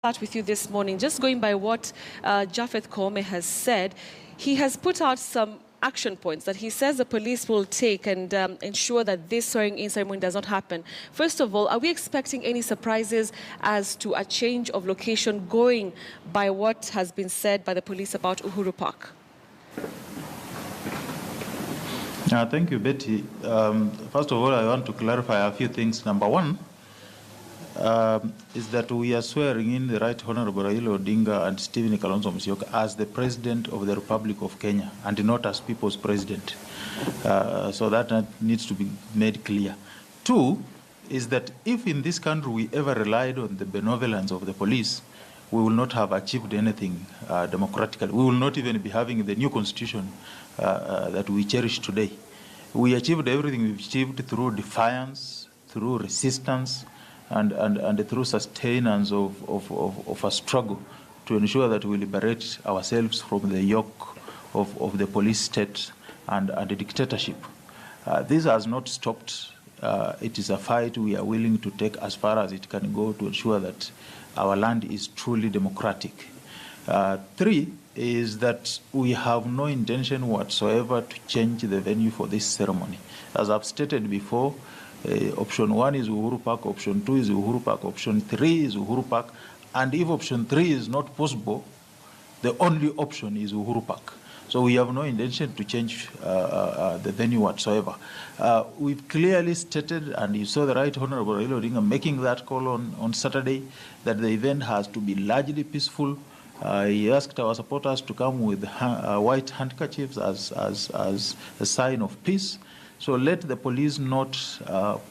Start with you this morning. Just going by what Japhet Koome has said, he has put out some action points that he says the police will take and ensure that this swearing-in ceremony does not happen. First of all, are we expecting any surprises as to a change of location going by what has been said by the police about Uhuru Park? Thank you, Betty. First of all, I want to clarify a few things. Number one, is that we are swearing in the Right Honorable Raila Odinga and Stephen Kalonzo Musyoka as the President of the Republic of Kenya and not as people's president. So that needs to be made clear. Two, is that if in this country we ever relied on the benevolence of the police, we will not have achieved anything democratically. We will not even be having the new constitution that we cherish today. We achieved everything we've achieved through defiance, through resistance, and through sustenance of a struggle to ensure that we liberate ourselves from the yoke of the police state and the dictatorship. This has not stopped. It is a fight we are willing to take as far as it can go to ensure that our land is truly democratic. Three is that we have no intention whatsoever to change the venue for this ceremony. As I've stated before, option 1 is Uhuru Park, option 2 is Uhuru Park, option 3 is Uhuru Park, and if option 3 is not possible, the only option is Uhuru Park. So we have no intention to change the venue whatsoever. We've clearly stated, and you saw the Right Honorable Raila Odinga making that call on Saturday, that the event has to be largely peaceful. He asked our supporters to come with white handkerchiefs as a sign of peace. So let the police not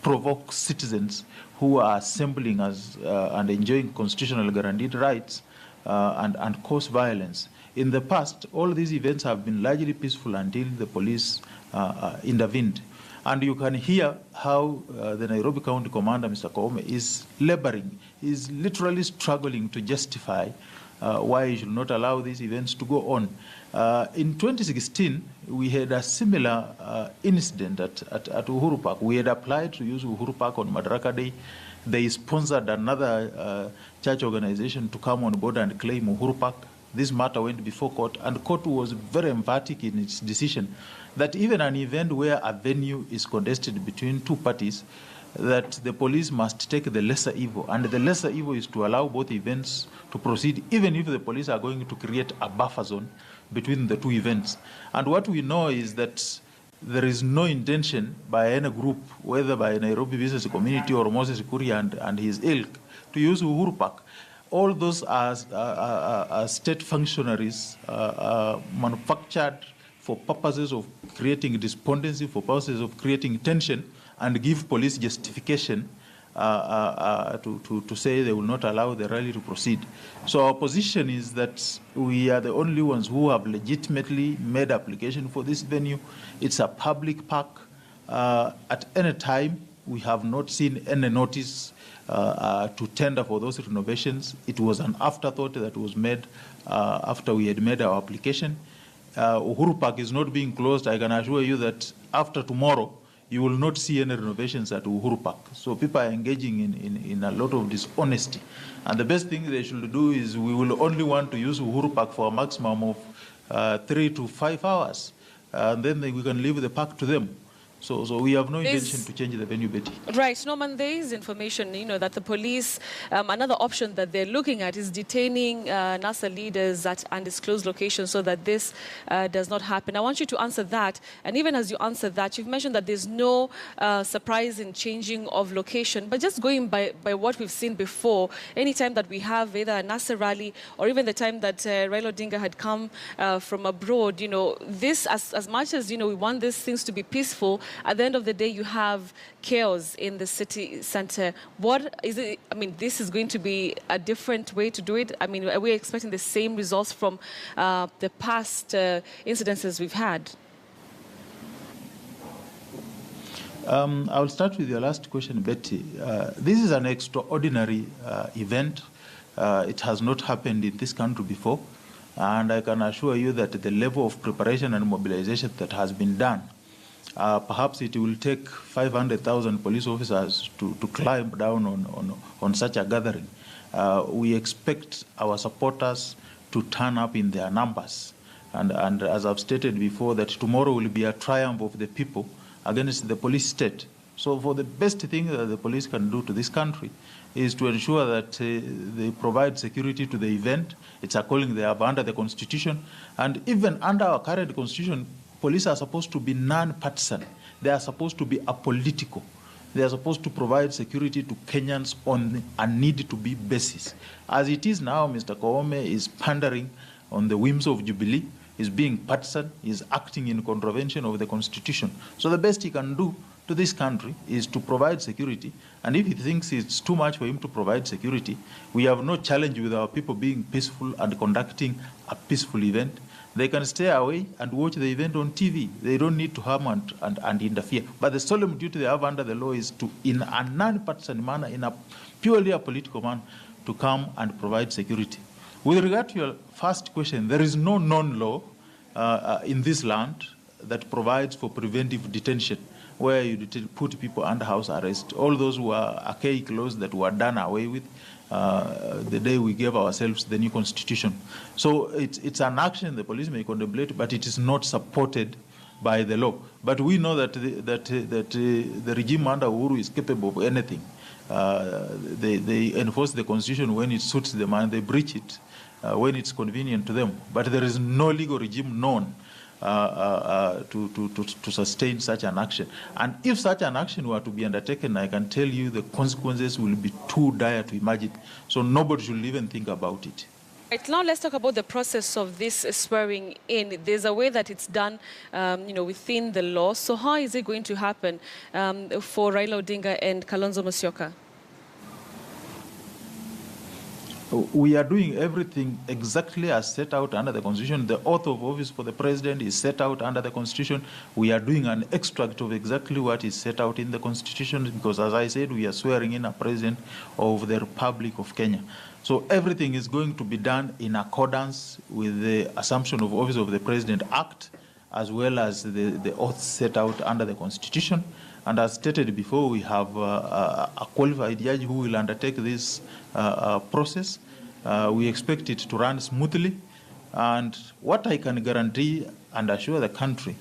provoke citizens who are assembling and enjoying constitutional guaranteed rights and cause violence. In the past, all these events have been largely peaceful until the police intervened. And you can hear how the Nairobi County Commander, Mr. Koome, is laboring, is literally struggling to justify why he should not allow these events to go on. In 2016, we had a similar incident at Uhuru Park. We had applied to use Uhuru Park on Madaraka Day. They sponsored another church organization to come on board and claim Uhuru Park. This matter went before court, and court was very emphatic in its decision that even an event where a venue is contested between two parties, that the police must take the lesser evil, and the lesser evil is to allow both events to proceed, even if the police are going to create a buffer zone between the two events. And what we know is that there is no intention by any group, whether by Nairobi Business Community or Moses Kuria and his ilk, to use Uhuru Park. All those are state functionaries manufactured for purposes of creating despondency, for purposes of creating tension, and give police justification to say they will not allow the rally to proceed. So our position is that we are the only ones who have legitimately made application for this venue. It's a public park. At any time, we have not seen any notice to tender for those renovations. It was an afterthought that was made after we had made our application. Uhuru Park is not being closed. I can assure you that after tomorrow, you will not see any renovations at Uhuru Park. So people are engaging in a lot of dishonesty. And the best thing they should do is we will only want to use Uhuru Park for a maximum of 3 to 5 hours. And then we can leave the park to them. So we have no intention to change the venue, Betty. Right. Norman, there is information, that the police, another option that they're looking at is detaining NASA leaders at undisclosed locations so that this does not happen. I want you to answer that. And even as you answer that, you've mentioned that there's no surprise in changing of location. But just going by what we've seen before, anytime that we have either a NASA rally or even the time that Raila Odinga had come from abroad, this, as much as, we want these things to be peaceful, at the end of the day, you have chaos in the city center. What is it? I mean, this is going to be a different way to do it. I mean, are we expecting the same results from the past incidences we've had? I'll start with your last question, Betty. This is an extraordinary event. It has not happened in this country before. And I can assure you that the level of preparation and mobilization that has been done, perhaps it will take 500,000 police officers to climb down on such a gathering. we expect our supporters to turn up in their numbers. And as I've stated before, that tomorrow will be a triumph of the people against the police state. So for the best thing that the police can do to this country is to ensure that they provide security to the event. It's a calling they have under the Constitution. And even under our current Constitution, police are supposed to be non-partisan. They are supposed to be apolitical. They are supposed to provide security to Kenyans on a need-to-be basis. As it is now, Mr. Koome is pandering on the whims of Jubilee, is being partisan, is acting in contravention of the Constitution. So the best he can do to this country is to provide security. And if he thinks it's too much for him to provide security, we have no challenge with our people being peaceful and conducting a peaceful event. They can stay away and watch the event on TV. They don't need to harm and interfere. But the solemn duty they have under the law is to, in a non-partisan manner, in a purely a political manner, to come and provide security. With regard to your first question, there is no known law in this land that provides for preventive detention, where you put people under house arrest. All those who are archaic laws that were done away with the day we gave ourselves the new constitution. So it's an action the police may contemplate, but it is not supported by the law. But we know that the regime under Uhuru is capable of anything. They enforce the constitution when it suits them, and they breach it when it's convenient to them. But there is no legal regime known to sustain such an action. And if such an action were to be undertaken, I can tell you the consequences will be too dire to imagine. So nobody should even think about it. Right, now let's talk about the process of this swearing in. There's a way that it's done, within the law. So how is it going to happen for Raila Odinga and Kalonzo Musyoka? We are doing everything exactly as set out under the Constitution. The oath of office for the president is set out under the Constitution. We are doing an extract of exactly what is set out in the Constitution because, as I said, we are swearing in a president of the Republic of Kenya. So everything is going to be done in accordance with the Assumption of Office of the President Act, as well as the oath set out under the Constitution. And as stated before, we have a qualified judge who will undertake this process. We expect it to run smoothly. And what I can guarantee and assure the country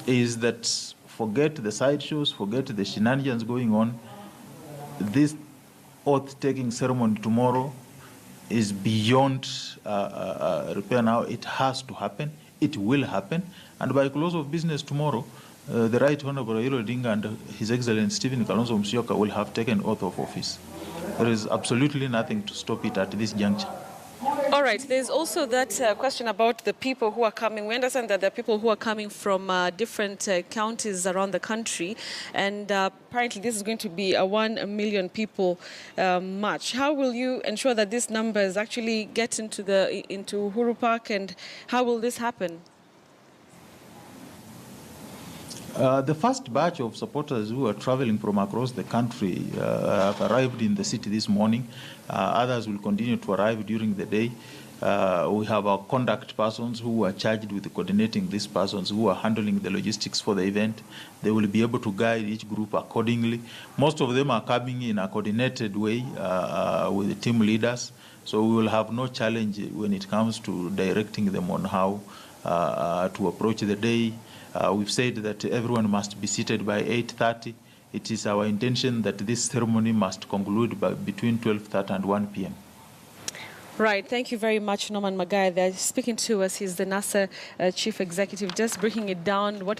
is that forget the sideshows, forget the shenanigans going on. This oath-taking ceremony tomorrow is beyond repair now. It has to happen. It will happen. And by close of business tomorrow, the Right Honorable Raila Odinga and His Excellency Stephen Kalonzo Musyoka will have taken oath of office. There is absolutely nothing to stop it at this juncture. All right. There's also that question about the people who are coming. We understand that there are people who are coming from different counties around the country, and apparently this is going to be a 1 million people march. How will you ensure that these numbers actually get into Uhuru Park, and how will this happen? The first batch of supporters who are traveling from across the country have arrived in the city this morning. Others will continue to arrive during the day. We have our conduct persons who are charged with coordinating these persons who are handling the logistics for the event. They will be able to guide each group accordingly. Most of them are coming in a coordinated way with the team leaders. So we will have no challenge when it comes to directing them on how to approach the day. We've said that everyone must be seated by 8:30. It is our intention that this ceremony must conclude by between 12:30 and 1 p.m. Right. Thank you very much, Norman Magai. They're speaking to us. He's the NASA Chief Executive, just breaking it down. What